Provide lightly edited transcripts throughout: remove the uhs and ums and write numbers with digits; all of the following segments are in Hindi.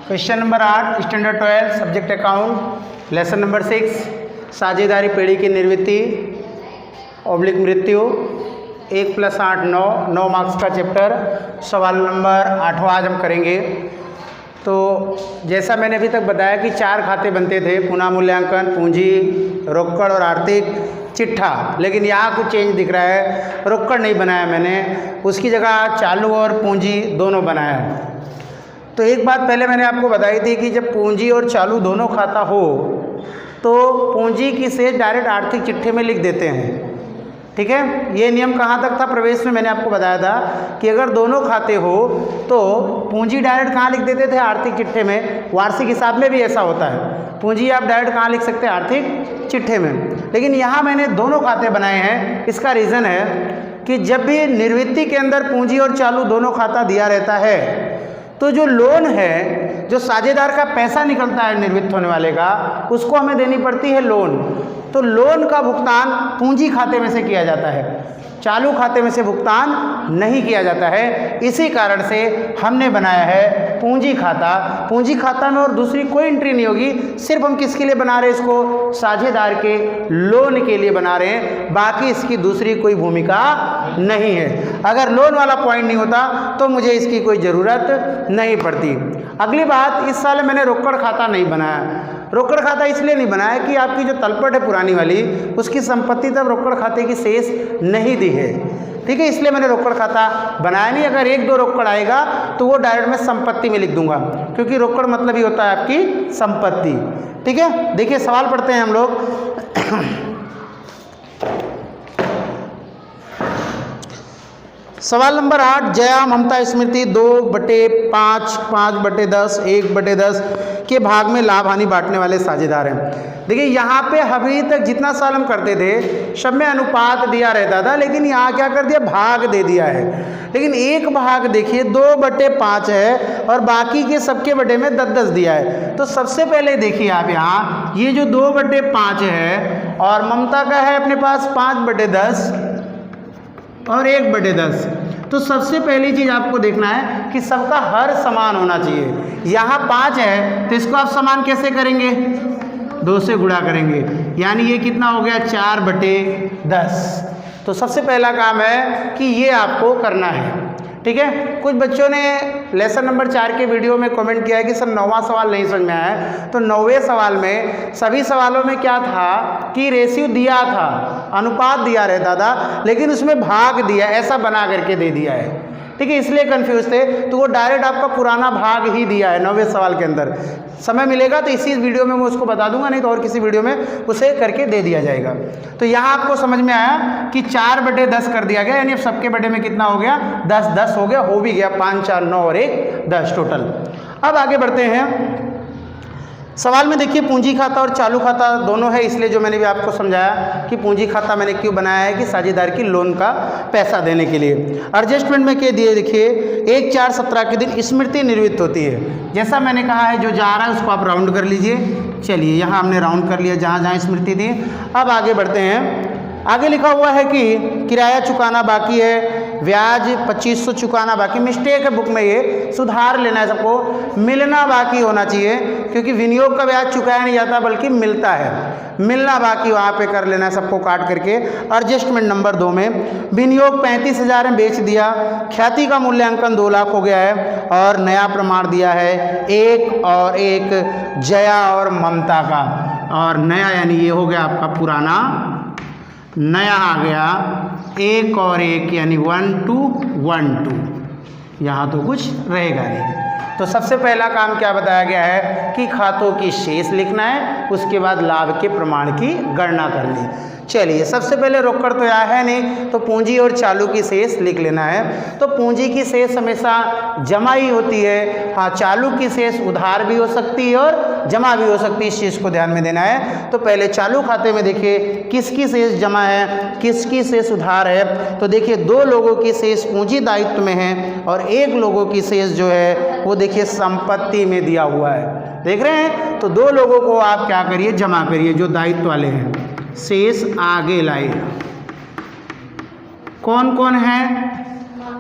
Question number 8 standard 12 subject account lesson number 6 साझेदारी पीढ़ी की निर्वृत्ति ऑब्लिक मृत्यु 1 + 8 9 मार्क्स का चैप्टर। सवाल नंबर 8वां आज हम करेंगे। तो जैसा मैंने अभी तक बताया कि 4 खाते बनते थे, पुनः मूल्यांकन, पूंजी, रोकड़ और आर्थिक चिट्ठा। लेकिन यहाँ कुछ चेंज दिख रहा है, रोकड़ नहीं बनाया मैंने, उसकी जगह चालू और पूंजी दोनों बनाया। तो एक बात पहले मैंने आपको बताई थी कि जब पूंजी और चालू दोनों खाता हो तो पूंजी की शेष डायरेक्ट आर्थिक चिट्ठे में लिख देते हैं। ठीक है, ये नियम कहाँ तक था? प्रवेश में मैंने आपको बताया था कि अगर दोनों खाते हो तो पूंजी डायरेक्ट कहाँ लिख देते थे? आर्थिक चिट्ठे में। वार्षिक हिसाब में भी ऐसा होता है, पूंजी आप डायरेक्ट कहाँ लिख सकते हैं? आर्थिक चिट्ठे में। लेकिन यहाँ मैंने दोनों खाते बनाए हैं। इसका रीज़न है कि जब भी निर्वृत्ति के अंदर पूंजी और चालू दोनों खाता दिया रहता है तो जो लोन है, जो साझेदार का पैसा निकलता है निर्वृत्त होने वाले का, उसको हमें देनी पड़ती है लोन। तो लोन का भुगतान पूंजी खाते में से किया जाता है, चालू खाते में से भुगतान नहीं किया जाता है। इसी कारण से हमने बनाया है पूंजी खाता। पूंजी खाता में और दूसरी कोई एंट्री नहीं होगी, सिर्फ हम किसके लिए बना रहे हैं इसको? साझेदार के लोन के लिए बना रहे हैं, बाकी इसकी दूसरी कोई भूमिका नहीं है। अगर लोन वाला पॉइंट नहीं होता तो मुझे इसकी कोई ज़रूरत नहीं पड़ती। अगली बात, इस साल मैंने रोकड़ खाता नहीं बनाया। रोकड़ खाता इसलिए नहीं बनाया कि आपकी जो तलपट है पुरानी वाली, उसकी संपत्ति तब रोकड़ खाते की शेष नहीं दी है। ठीक है, इसलिए मैंने रोकड़ खाता बनाया नहीं। अगर 1-2 रोकड़ आएगा तो वो डायरेक्ट मैं संपत्ति में लिख दूंगा, क्योंकि रोकड़ मतलब ही होता है आपकी संपत्ति। ठीक है, देखिए सवाल पढ़ते हैं हम लोग। सवाल नंबर 8, जया ममता स्मृति 2/5, 5/10, 1/10 के भाग में लाभ हानि बांटने वाले साझेदार हैं। देखिए यहाँ पे अभी तक जितना साल हम करते थे सब में अनुपात दिया रहता था, लेकिन यहाँ क्या कर दिया? भाग दे दिया है। लेकिन एक भाग देखिए 2/5 है और बाकी के सबके बटे में 10-10 दिया है। तो सबसे पहले देखिए आप यहाँ ये जो 2/5 है और ममता का है अपने पास 5/10 और 1/10। तो सबसे पहली चीज़ आपको देखना है कि सबका हर समान होना चाहिए। यहाँ 5 है तो इसको आप समान कैसे करेंगे? 2 से गुणा करेंगे, यानी ये कितना हो गया? 4/10। तो सबसे पहला काम है कि ये आपको करना है। ठीक है, कुछ बच्चों ने लेसन नंबर 4 के वीडियो में कमेंट किया है कि सर 9वां सवाल नहीं समझ में आया है। तो 9वें सवाल में सभी सवालों में क्या था कि रेशियो दिया था, अनुपात दिया रहता था, लेकिन उसमें भाग दिया, ऐसा बना करके दे दिया है। ठीक है, इसलिए कंफ्यूज थे। तो वो डायरेक्ट आपका पुराना भाग ही दिया है 9वें सवाल के अंदर। समय मिलेगा तो इसी वीडियो में मैं उसको बता दूंगा, नहीं तो और किसी वीडियो में उसे करके दे दिया जाएगा। तो यहाँ आपको समझ में आया कि 4/10 कर दिया गया, यानी अब सबके बटे में कितना हो गया? 10-10 हो गया, हो भी गया। 5, 4, 9 और 1 10 टोटल। अब आगे बढ़ते हैं। सवाल में देखिए पूंजी खाता और चालू खाता दोनों है, इसलिए जो मैंने भी आपको समझाया कि पूंजी खाता मैंने क्यों बनाया है कि साझेदार की लोन का पैसा देने के लिए। एडजस्टमेंट में क्या दिए देखिए, 1/4/17 के दिन स्मृति निर्वृत्त होती है। जैसा मैंने कहा है जो जा रहा है उसको आप राउंड कर लीजिए। चलिए यहाँ हमने राउंड कर लिया जहाँ जहाँ स्मृति दी। अब आगे बढ़ते हैं। आगे लिखा हुआ है कि किराया चुकाना बाकी है, ब्याज 2500 चुकाना बाकी। मिस्टेक है बुक में, ये सुधार लेना है सबको। मिलना बाकी होना चाहिए, क्योंकि विनियोग का ब्याज चुकाया नहीं जाता बल्कि मिलता है। मिलना बाकी वहाँ पे कर लेना है सबको काट करके। एडजस्टमेंट नंबर 2 में विनियोग 35,000 में बेच दिया, ख्याति का मूल्यांकन 2 लाख हो गया है और नया प्रमाण दिया है 1 और 1 जया और ममता का। और नया यानी ये हो गया आपका पुराना, नया आ गया 1 और 1 यानी 1, 2, 1, 2। यहाँ तो कुछ रहेगा नहीं। तो सबसे पहला काम क्या बताया गया है कि खातों की शेष लिखना है, उसके बाद लाभ के प्रमाण की गणना करनी। चलिए सबसे पहले रोकड़ तो यहाँ है नहीं, तो पूंजी और चालू की शेष लिख लेना है। तो पूंजी की शेष हमेशा जमा ही होती है। हाँ, चालू की शेष उधार भी हो सकती है और जमा भी हो सकती है, इस चीज़ को ध्यान में देना है। तो पहले चालू खाते में देखिए किसकी शेष जमा है, किसकी शेष उधार है। तो देखिए 2 लोगों की शेष पूंजी दायित्व में है और 1 लोगों की शेष जो है वो देखिए संपत्ति में दिया हुआ है। देख रहे हैं? तो 2 लोगों को आप क्या करिए? जमा करिए, जो दायित्व वाले हैं। शेष आगे लाइए। कौन कौन है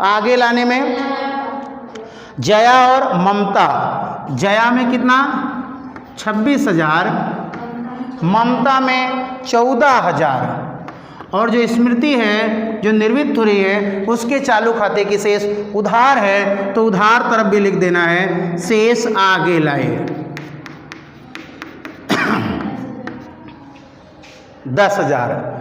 आगे लाने में? जया और ममता। जया में कितना 26,000, ममता में 14,000, और जो स्मृति है जो निर्वित्त हो रही है उसके चालू खाते की शेष उधार है, तो उधार तरफ भी लिख देना है शेष आगे लाए 10,000।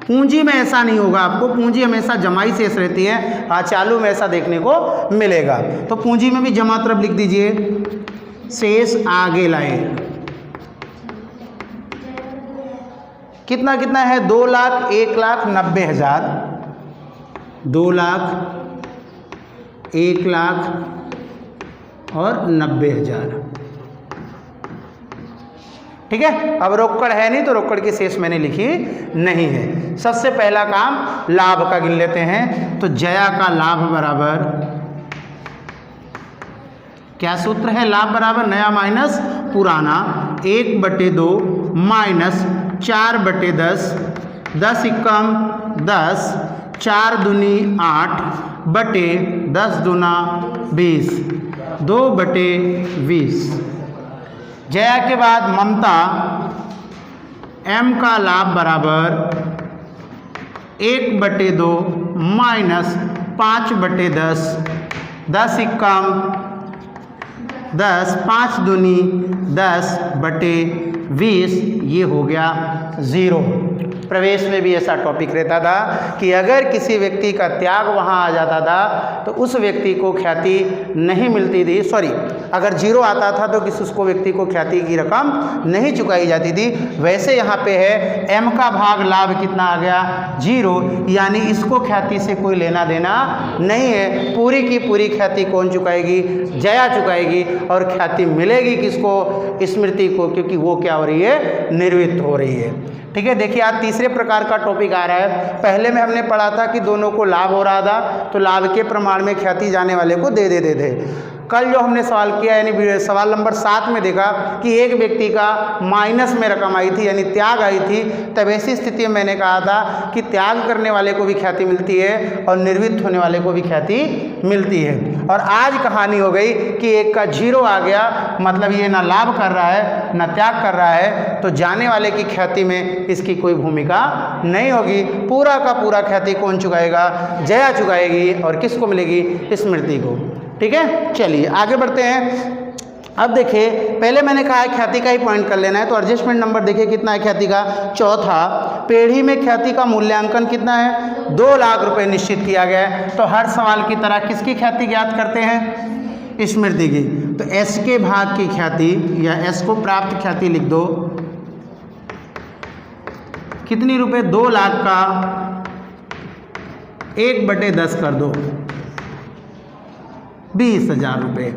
पूंजी में ऐसा नहीं होगा, आपको पूंजी हमेशा जमाई शेष रहती है, हाँ चालू में ऐसा देखने को मिलेगा। तो पूंजी में भी जमा तरफ लिख दीजिए शेष आगे लाए। कितना कितना है 2,01,90,000, 2,01,90,000 और 90,000। ठीक है, अब रोकड़ है नहीं तो रोकड़ की शेष मैंने लिखी नहीं है। सबसे पहला काम लाभ का गिन लेते हैं। तो जया का लाभ बराबर, क्या सूत्र है, लाभ बराबर नया माइनस पुराना, 1/2 माइनस 4/10, 10 एकम 10, 4 दूनी 8 बटे 10 दूना 20, 2/20। जया के बाद ममता, एम का लाभ बराबर 1/2 माइनस 5/10, 10 एकम 10, 5 दूनी 10/20, ये हो गया 0। प्रवेश में भी ऐसा टॉपिक रहता था कि अगर किसी व्यक्ति का त्याग वहाँ आ जाता था तो उस व्यक्ति को ख्याति नहीं मिलती थी, अगर 0 आता था तो किसी उसको व्यक्ति को ख्याति की रकम नहीं चुकाई जाती थी। वैसे यहाँ पे है m का भाग लाभ कितना आ गया 0, यानी इसको ख्याति से कोई लेना देना नहीं है। पूरी की पूरी ख्याति कौन चुकाएगी, जया चुकाएगी, और ख्याति मिलेगी किसको, स्मृति को, क्योंकि वो क्या हो रही है, निर्वित्त हो रही है। ठीक है, देखिए आज तीसरे प्रकार का टॉपिक आ रहा है। पहले में हमने पढ़ा था कि दोनों को लाभ हो रहा था तो लाभ के प्रमाण में ख्याति जाने वाले को दे दे। कल जो हमने सवाल किया यानी सवाल नंबर 7 में देखा कि एक व्यक्ति का माइनस में रकम आई थी यानी त्याग आई थी, तब ऐसी स्थिति में मैंने कहा था कि त्याग करने वाले को भी ख्याति मिलती है और निर्वित्त होने वाले को भी ख्याति मिलती है। और आज कहानी हो गई कि एक का 0 आ गया, मतलब ये ना लाभ कर रहा है ना त्याग कर रहा है, तो जाने वाले की ख्याति में इसकी कोई भूमिका नहीं होगी। पूरा का पूरा ख्याति कौन चुकाएगा, जया चुकाएगी, और किसको मिलेगी, स्मृति को। ठीक है, चलिए आगे बढ़ते हैं। अब देखिए पहले मैंने कहा है ख्याति का ही पॉइंट कर लेना है, तो एडजस्टमेंट नंबर देखिए कितना है ख्याति का, चौथा। पेढ़ी में ख्याति का मूल्यांकन कितना है, 2 लाख रुपए निश्चित किया गया है। तो हर सवाल की तरह किसकी ख्याति ज्ञात करते हैं, स्मृति की। तो एस के भाग की ख्याति या एस को प्राप्त ख्याति लिख दो, कितनी रुपए, 2 लाख का 1/10 कर दो, 20,000 रुपये।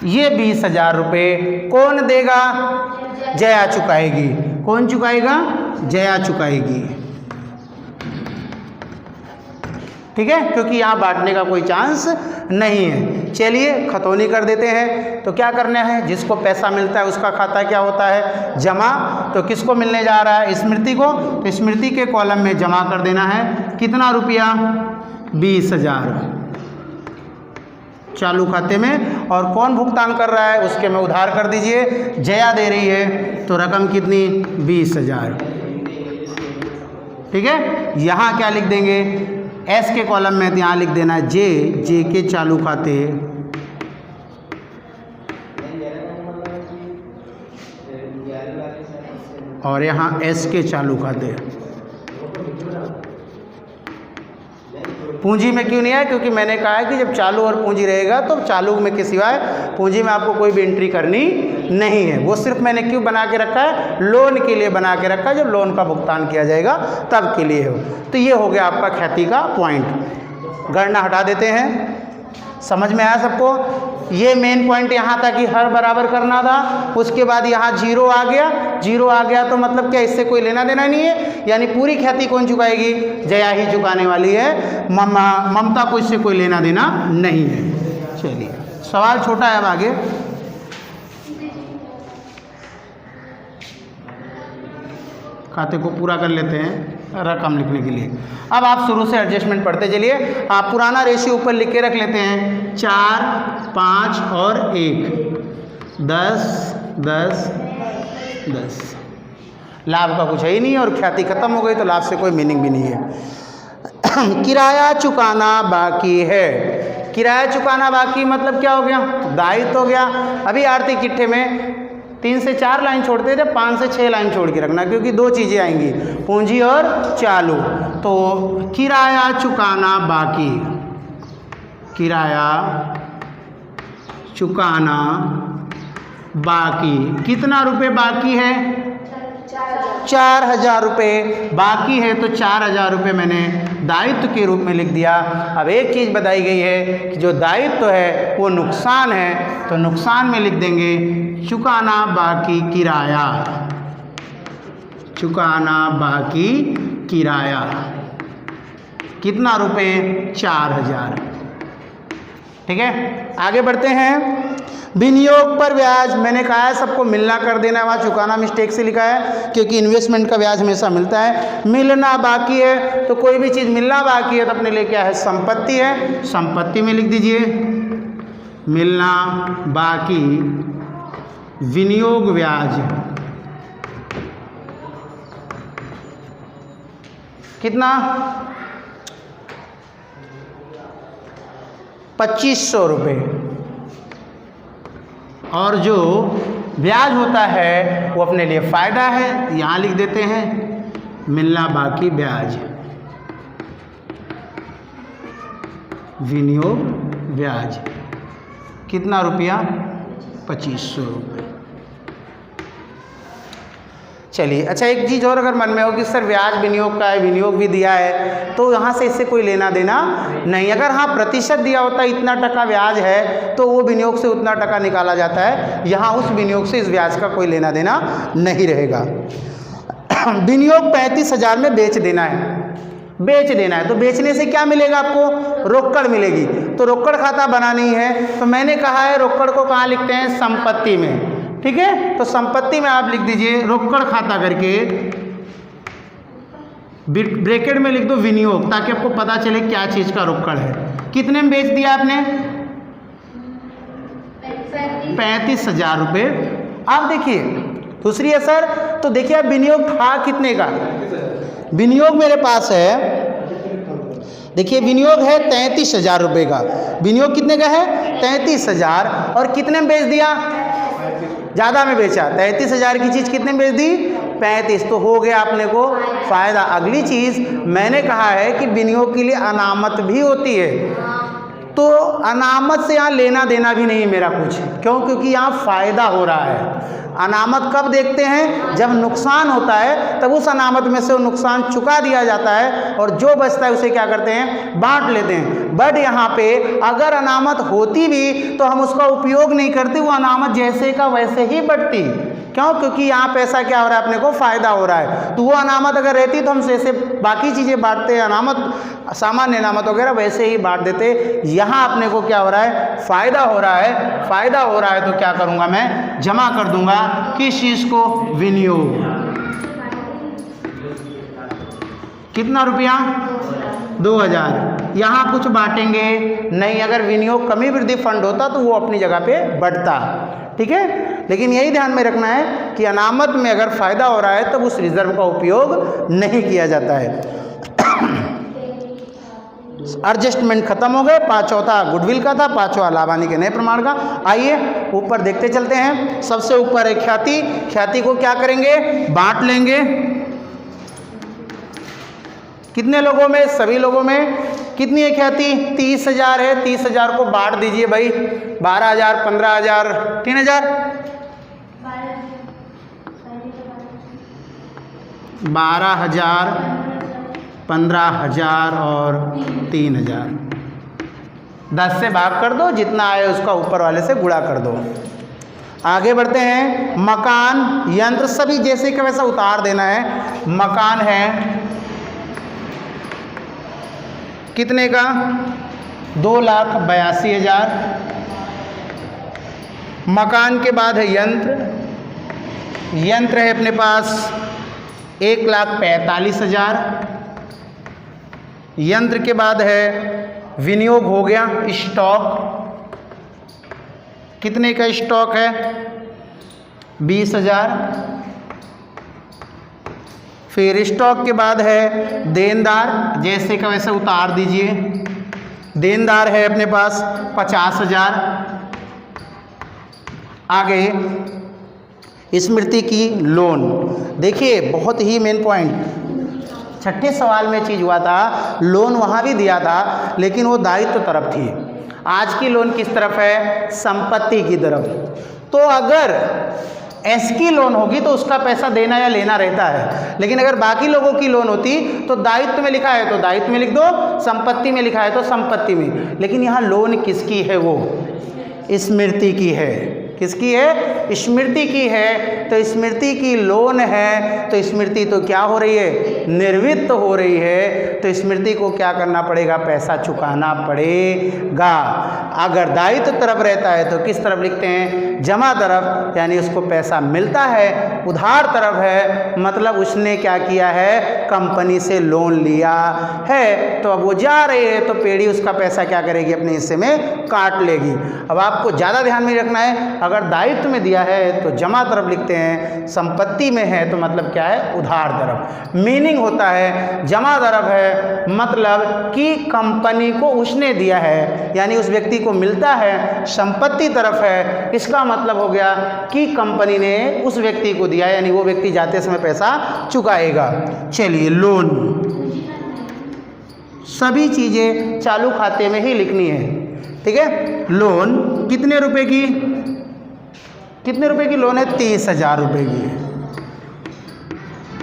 ये 20,000 रुपये कौन देगा, जया चुकाएगी। कौन चुकाएगा, जया चुकाएगी। ठीक है, क्योंकि यहाँ बांटने का कोई चांस नहीं है। चलिए खतौनी कर देते हैं। तो क्या करना है, जिसको पैसा मिलता है उसका खाता क्या होता है, जमा। तो किसको मिलने जा रहा है, स्मृति को। तो स्मृति के कॉलम में जमा कर देना है कितना रुपया, 20,000 चालू खाते में। और कौन भुगतान कर रहा है, उसके में उधार कर दीजिए, जया दे रही है। तो रकम कितनी, 20,000। ठीक है, यहाँ क्या लिख देंगे, एस के कॉलम में यहाँ लिख देना है जे के चालू खाते, और यहाँ एस के चालू खाते। पूंजी में क्यों नहीं है, क्योंकि मैंने कहा है कि जब चालू और पूंजी रहेगा तो चालू में के सिवाय पूंजी में आपको कोई भी एंट्री करनी नहीं है। वो सिर्फ मैंने क्यों बना के रखा है, लोन के लिए बना के रखा है, जब लोन का भुगतान किया जाएगा तब के लिए हो। तो ये हो गया आपका ख्याति का पॉइंट। गणना हटा देते हैं, समझ में आया सबको। ये मेन पॉइंट यहाँ था कि हर बराबर करना था। उसके बाद यहाँ 0 आ गया, 0 आ गया तो मतलब क्या, इससे कोई लेना देना नहीं है, यानी पूरी ख्याति कौन चुकाएगी, जया ही चुकाने वाली है। ममता को इससे कोई लेना देना नहीं है। चलिए सवाल छोटा है, अब आगे खाते को पूरा कर लेते हैं। रकम लिखने के लिए। अब आप शुरू से एडजस्टमेंट पढ़ते चलिए। आप पुराना रेशियो ऊपर लिख के रख लेते हैं, 4, 5 और 1, 10, 10, 10। लाभ का कुछ है ही नहीं और ख्याति खत्म हो गई तो लाभ से कोई मीनिंग भी नहीं है। किराया चुकाना बाकी है। किराया चुकाना बाकी मतलब क्या हो गया? दायित्व हो गया। अभी आर्थिक चिट्ठे में 3 से 4 लाइन छोड़ते थे, 5 से 6 लाइन छोड़ के रखना, क्योंकि 2 चीज़ें आएंगी, पूंजी और चालू। तो किराया चुकाना बाकी, किराया चुकाना बाकी, कितना रुपए बाकी है? 4,000 रुपये बाकी है। तो 4,000 रुपये मैंने दायित्व के रूप में लिख दिया। अब एक चीज़ बताई गई है कि जो दायित्व है वो नुकसान है, तो नुकसान में लिख देंगे चुकाना बाकी किराया, चुकाना बाकी किराया। कितना रुपए? 4,000। ठीक है, आगे बढ़ते हैं। विनियोग पर ब्याज, मैंने कहा है सबको मिलना कर देना है, वहाँ चुकाना मिस्टेक से लिखा है, क्योंकि इन्वेस्टमेंट का ब्याज हमेशा मिलता है। मिलना बाकी है, तो कोई भी चीज़ मिलना बाकी है तो अपने लिए क्या है? संपत्ति है, संपत्ति में लिख दीजिए मिलना बाकी विनियोग ब्याज। कितना? 2500 रुपये। और जो ब्याज होता है वो अपने लिए फ़ायदा है, यहाँ लिख देते हैं मिलना बाकी ब्याज, विनियोग ब्याज। कितना रुपया? 2500 रुपये। चलिए, अच्छा एक चीज़ और अगर मन में हो कि सर ब्याज विनियोग का है, विनियोग भी दिया है, तो यहाँ से इससे कोई लेना देना नहीं। अगर हाँ प्रतिशत दिया होता है इतना टका ब्याज है तो वो विनियोग से उतना टका निकाला जाता है, यहाँ उस विनियोग से इस ब्याज का कोई लेना देना नहीं रहेगा। विनियोग 35,000 में बेच देना है, बेच देना है, तो बेचने से क्या मिलेगा आपको? रोकड़ मिलेगी। तो रोकड़ खाता बनानी है, तो मैंने कहा है रोकड़ को कहाँ लिखते हैं? संपत्ति में। ठीक है, तो संपत्ति में आप लिख दीजिए रोकड़ खाता करके, ब्रैकेट में लिख दो विनियोग, ताकि आपको पता चले क्या चीज़ का रोकड़ है। कितने में बेच दिया आपने? 35,000 रुपये। आप देखिए दूसरी है सर, तो देखिए आप विनियोग था कितने का? विनियोग मेरे पास है, देखिए विनियोग है 33,000 रुपये का। विनियोग कितने का है? 33,000। और कितने में बेच दिया? ज़्यादा में बेचा। 33,000 की चीज़ कितने में बेच दी? 35। तो हो गया अपने को फ़ायदा। अगली चीज़ मैंने कहा है कि विनियोग के लिए अनामत भी होती है, तो अनामत से यहाँ लेना देना भी नहीं है मेरा कुछ। क्यों? क्योंकि यहाँ फ़ायदा हो रहा है। अनामत कब देखते हैं? जब नुकसान होता है, तब उस अनामत में से वो नुकसान चुका दिया जाता है और जो बचता है उसे क्या करते हैं? बांट लेते हैं। बट यहाँ पे अगर अनामत होती भी तो हम उसका उपयोग नहीं करते, वो अनामत जैसे का वैसे ही बढ़ती। क्यों? क्योंकि यहाँ पैसा क्या हो रहा है? अपने को फ़ायदा हो रहा है। तो वो अनामत अगर रहती तो हम जैसे बाकी चीज़ें बांटते, अनामत सामान्य अनामत वगैरह वैसे ही बांट देते। यहाँ अपने को क्या हो रहा है? फ़ायदा हो रहा है। फ़ायदा हो रहा है तो क्या करूँगा मैं? जमा कर दूंगा किस चीज़ को? विनियोग। कितना रुपया? 2,000। यहाँ कुछ बांटेंगे नहीं। अगर विनियोग कमी वृद्धि फंड होता तो वो अपनी जगह पे बढ़ता। ठीक है, लेकिन यही ध्यान में रखना है कि अनामत में अगर फ़ायदा हो रहा है तब उस रिजर्व का उपयोग नहीं किया जाता है। एडजस्टमेंट खत्म हो गए। चौथा गुडविल का था, पांचवा लाभ हानि के नए प्रमाण का। आइए ऊपर देखते चलते हैं। सबसे ऊपर है ख्याति। ख्याति को क्या करेंगे? बांट लेंगे। कितने लोगों में? सभी लोगों में। कितनी है ख्याति? 30,000 है। 30,000 को बांट दीजिए भाई। 12,000, 15,000, 3,000, 12,000, 15,000 और 3,000। 10 से भाग कर दो, जितना आए उसका ऊपर वाले से गुणा कर दो। आगे बढ़ते हैं। मकान, यंत्र सभी जैसे कि वैसा उतार देना है। मकान है कितने का? 2,82,000। मकान के बाद है यंत्र। यंत्र है अपने पास 1,45,000। यंत्र के बाद है विनियोग हो गया, स्टॉक। कितने का स्टॉक है? 20,000। फिर स्टॉक के बाद है देनदार, जैसे का वैसे उतार दीजिए। देनदार है अपने पास 50,000। आगे स्मृति की लोन। देखिए बहुत ही मेन पॉइंट, छठे सवाल में चीज हुआ था, लोन वहाँ भी दिया था लेकिन वो दायित्व तरफ थी। आज की लोन किस तरफ है? संपत्ति की तरफ। तो अगर एस की लोन होगी तो उसका पैसा देना या लेना रहता है, लेकिन अगर बाकी लोगों की लोन होती तो दायित्व में लिखा है तो दायित्व में लिख दो, संपत्ति में लिखा है तो संपत्ति में। लेकिन यहाँ लोन किसकी है? वो स्मृति की है। किसकी है? स्मृति की है। तो स्मृति की लोन है तो स्मृति तो क्या हो रही है? निर्वित्त हो रही है। तो स्मृति को क्या करना पड़ेगा? पैसा चुकाना पड़ेगा। अगर दायित्व तरफ रहता है तो किस तरफ लिखते हैं? जमा तरफ, यानी उसको पैसा मिलता है। उधार तरफ है मतलब उसने क्या किया है? कंपनी से लोन लिया है। तो अब वो जा रही है तो पेढ़ी उसका पैसा क्या करेगी? अपने हिस्से में काट लेगी। अब आपको ज़्यादा ध्यान में रखना है, अगर दायित्व में दिया है तो जमा तरफ लिखते हैं, संपत्ति में है तो मतलब क्या है? उधार तरफ। मीनिंग होता है जमा तरफ है मतलब कि कंपनी को उसने दिया है, यानी उस व्यक्ति को मिलता है। संपत्ति तरफ है, इसका मतलब हो गया कि कंपनी ने उस व्यक्ति को दिया, यानी वो व्यक्ति जाते समय पैसा चुकाएगा। चलिए लोन, सभी चीज़ें चालू खाते में ही लिखनी है, ठीक है। लोन कितने रुपए की? कितने रुपए की लोन है? 30,000 रुपये की है।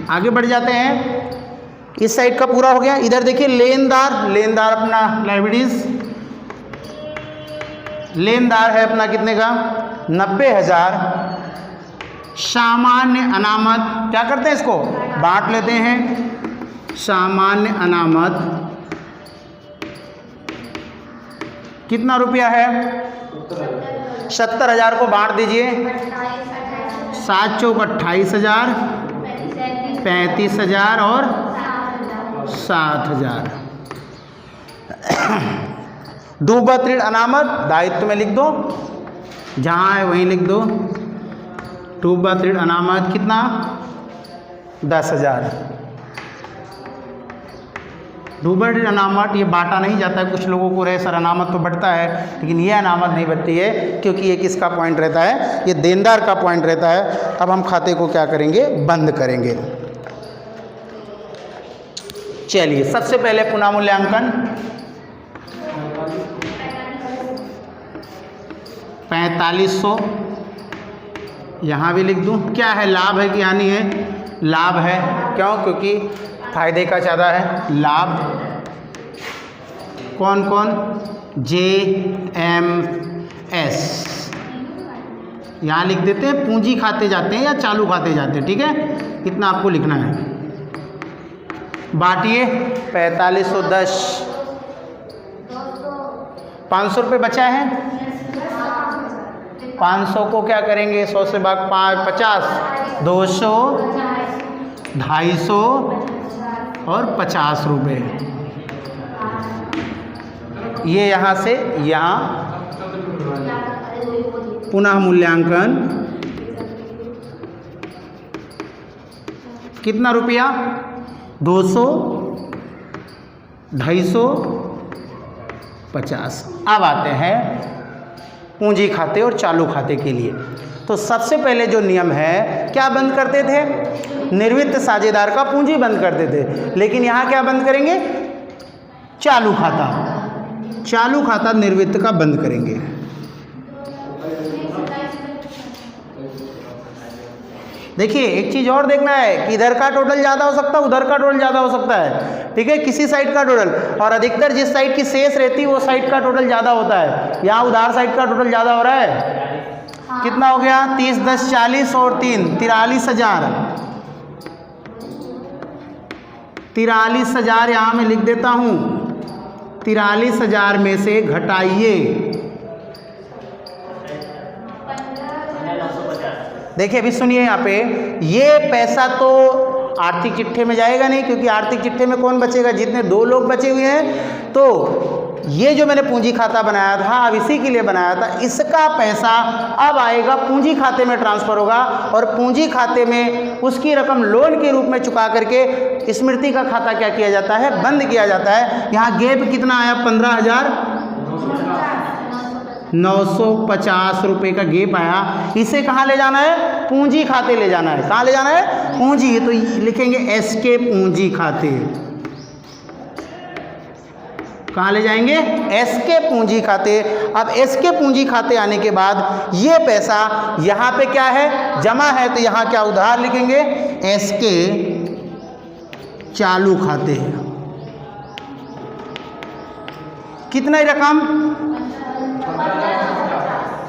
आगे बढ़ जाते हैं, इस साइड का पूरा हो गया। इधर देखिए लेनदार, लेनदार अपना लाइबिलिटीज, लेनदार है अपना कितने का? 90,000। सामान्य अनामत, क्या करते हैं? इसको बांट लेते हैं। सामान्य अनामत कितना रुपया है? 70,000 को बांट दीजिए। 7 चौक 28,000, 35,000 और 7,000। डूबत ऋण अनामत दायित्व में लिख दो, जहाँ है वहीं लिख दो। डूबत ऋण अनामत कितना? 10,000। डूबत ऋण अनामत ये बांटा नहीं जाता है। कुछ लोगों को रहे सर अनामत तो बढ़ता है, लेकिन ये अनामत नहीं बढ़ती है क्योंकि ये किसका पॉइंट रहता है? ये देनदार का पॉइंट रहता है। अब हम खाते को क्या करेंगे? बंद करेंगे। चलिए सबसे पहले पुनः मूल्यांकन। 4500 यहाँ भी लिख दूँ। क्या है? लाभ है कि हानि है? लाभ है। क्यों? क्योंकि फायदे का ज़्यादा है। लाभ कौन कौन? JMS यहाँ लिख देते हैं। पूंजी खाते जाते हैं या चालू खाते जाते हैं, ठीक है, इतना आपको लिखना है। बांटिए 4510, 500 रुपये बचा है। 500 को क्या करेंगे? 100 से भाग 50, 200, 250 और 50 रुपये। ये यहाँ से यहाँ पुनः मूल्यांकन कितना रुपया? 200, 250, 50। अब आते हैं पूंजी खाते और चालू खाते के लिए। तो सबसे पहले जो नियम है, क्या बंद करते थे? निर्वित्त साझेदार का पूंजी बंद करते थे, लेकिन यहाँ क्या बंद करेंगे? चालू खाता। चालू खाता निर्वित्त का बंद करेंगे। देखिए एक चीज़ और देखना है कि इधर का टोटल ज़्यादा हो सकता है, उधर का टोटल ज़्यादा हो सकता है, ठीक है, किसी साइड का टोटल। और अधिकतर जिस साइड की शेष रहती है वो साइड का टोटल ज़्यादा होता है। यहाँ उधार साइड का टोटल ज़्यादा हो रहा है। कितना हो गया? 30, 10, 40 और 3 43,000। 43,000 यहाँ मैं लिख देता हूँ। 43,000 में से घटाइए, देखिए अभी सुनिए यहाँ पे, ये पैसा तो आर्थिक चिट्ठे में जाएगा नहीं, क्योंकि आर्थिक चिट्ठे में कौन बचेगा, जितने 2 लोग बचे हुए हैं। तो ये जो मैंने पूंजी खाता बनाया था, अब इसी के लिए बनाया था, इसका पैसा अब आएगा पूंजी खाते में ट्रांसफ़र होगा, और पूंजी खाते में उसकी रकम लोन के रूप में चुका करके स्मृति का खाता क्या किया जाता है, बंद किया जाता है। यहाँ गैप कितना आया, 15,950 रुपये का गैप आया। इसे कहाँ ले जाना है, पूंजी खाते ले जाना है। कहाँ ले जाना है, पूंजी। तो लिखेंगे एस के पूंजी खाते। कहाँ ले जाएंगे, एस के पूंजी खाते। अब एस के पूंजी खाते आने के बाद ये पैसा यहाँ पे क्या है, जमा है, तो यहाँ क्या उधार लिखेंगे, एस के चालू खाते। कितना ही रकम,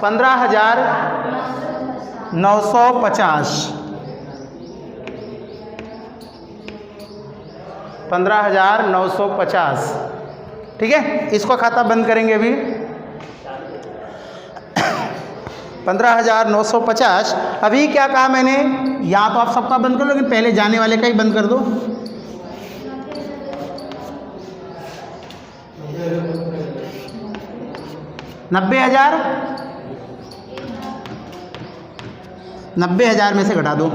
15,950। 15,950, ठीक है। इसको खाता बंद करेंगे अभी। 15,950। अभी क्या कहा मैंने, यहाँ तो आप सबका बंद कर लो, लेकिन पहले जाने वाले का ही बंद कर दो। नब्बे हज़ार में से घटा दो,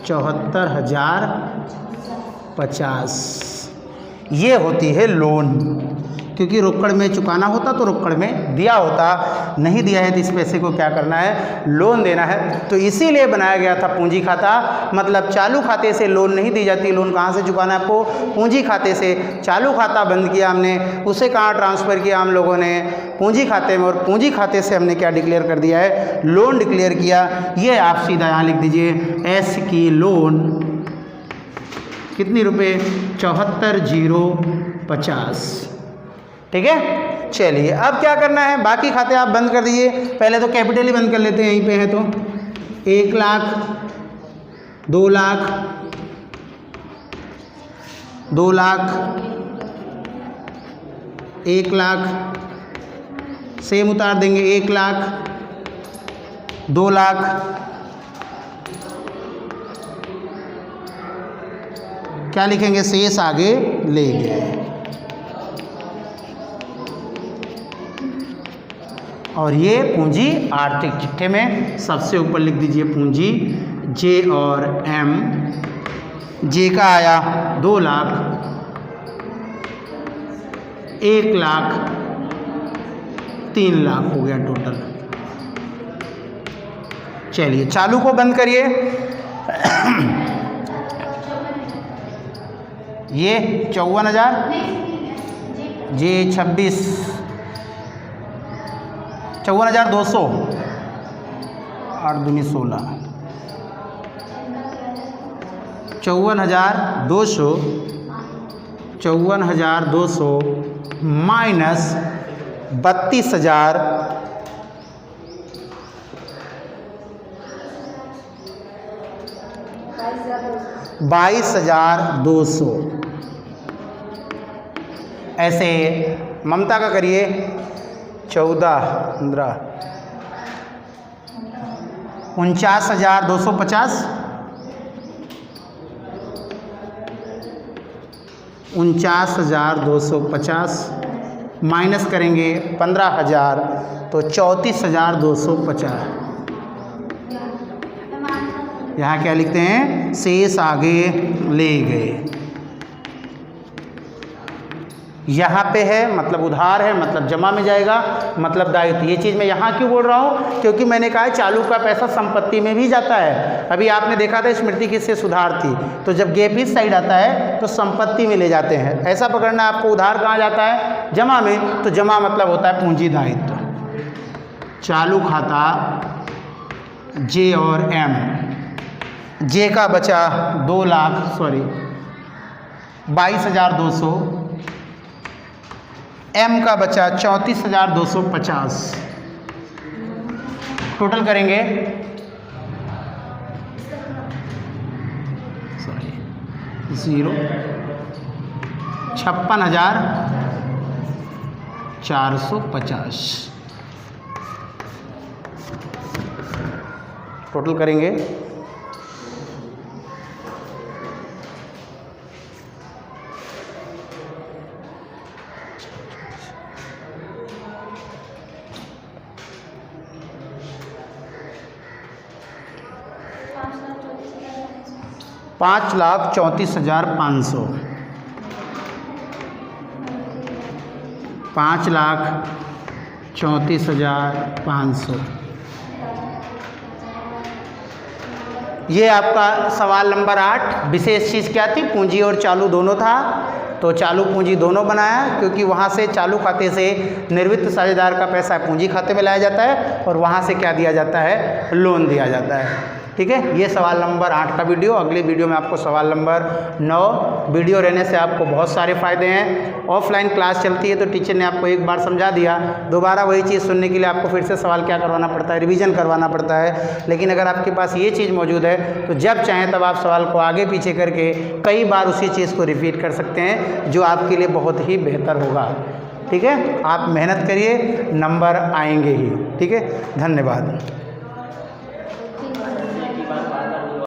74,050। ये होती है लोन, क्योंकि रोकड़ में चुकाना होता तो रोकड़ में दिया होता, नहीं दिया है तो इस पैसे को क्या करना है, लोन देना है। तो इसीलिए बनाया गया था पूंजी खाता। मतलब चालू खाते से लोन नहीं दी जाती। लोन कहाँ से चुकाना है आपको, पूंजी खाते से। चालू खाता बंद किया हमने, उसे कहाँ ट्रांसफ़र किया हम लोगों ने, पूंजी खाते में। और पूंजी खाते से हमने क्या डिक्लेयर कर दिया है, लोन डिक्लेयर किया। ये आप सीधा यहाँ लिख दीजिए, एस की लोन कितनी रुपये, 74,050, ठीक है। चलिए अब क्या करना है, बाकी खाते आप बंद कर दीजिए। पहले तो कैपिटल ही बंद कर लेते हैं, यहीं पे है तो 1 लाख, 2 लाख, 2 लाख, 1 लाख, सेम उतार देंगे, 1 लाख, 2 लाख, क्या लिखेंगे, शेष आगे ले गए। और ये पूंजी आर्थिक चिट्ठे में सबसे ऊपर लिख दीजिए पूंजी जे और एम। जे का आया 2 लाख, 1 लाख, 3 लाख हो गया टोटल। चलिए चालू को बंद करिए। ये 54,000, जे 26, 54,200, 8 दूनी 16, 54,200, 54,200 माइनस 32,000, 22,200। ऐसे ममता का करिए, 14, 15, 49,250, 49,250 माइनस करेंगे 15,000 तो 34,250। यहाँ क्या लिखते हैं, शेष आगे ले गए। यहाँ पे है मतलब उधार है, मतलब जमा में जाएगा, मतलब दायित्व। ये चीज़ मैं यहाँ क्यों बोल रहा हूँ, क्योंकि मैंने कहा है चालू का पैसा संपत्ति में भी जाता है। अभी आपने देखा था स्मृति किससे सुधार थी, तो जब गैप इस साइड आता है तो संपत्ति में ले जाते हैं। ऐसा पकड़ना आपको, उधार कहाँ जाता है, जमा में। तो जमा मतलब होता है पूंजी दायित्व। चालू खाता जे और एम। जे का बचा 22,200, एम का बचा 34,250। टोटल करेंगे 56,450। टोटल करेंगे 5,34,500, 5,34,500। ये आपका सवाल नंबर 8। विशेष चीज़ क्या थी? पूंजी और चालू दोनों था, तो चालू पूंजी दोनों बनाया, क्योंकि वहाँ से चालू खाते से निर्वित्त साझेदार का पैसा पूंजी खाते में लाया जाता है और वहाँ से क्या दिया जाता है? लोन दिया जाता है। ठीक है, ये सवाल नंबर 8 का वीडियो। अगले वीडियो में आपको सवाल नंबर 9। वीडियो रहने से आपको बहुत सारे फ़ायदे हैं। ऑफलाइन क्लास चलती है तो टीचर ने आपको एक बार समझा दिया, दोबारा वही चीज़ सुनने के लिए आपको फिर से सवाल क्या करवाना पड़ता है? रिवीजन करवाना पड़ता है। लेकिन अगर आपके पास ये चीज़ मौजूद है तो जब चाहें तब आप सवाल को आगे पीछे करके कई बार उसी चीज़ को रिपीट कर सकते हैं, जो आपके लिए बहुत ही बेहतर होगा। ठीक है, आप मेहनत करिए, नंबर आएंगे ही। ठीक है, धन्यवाद।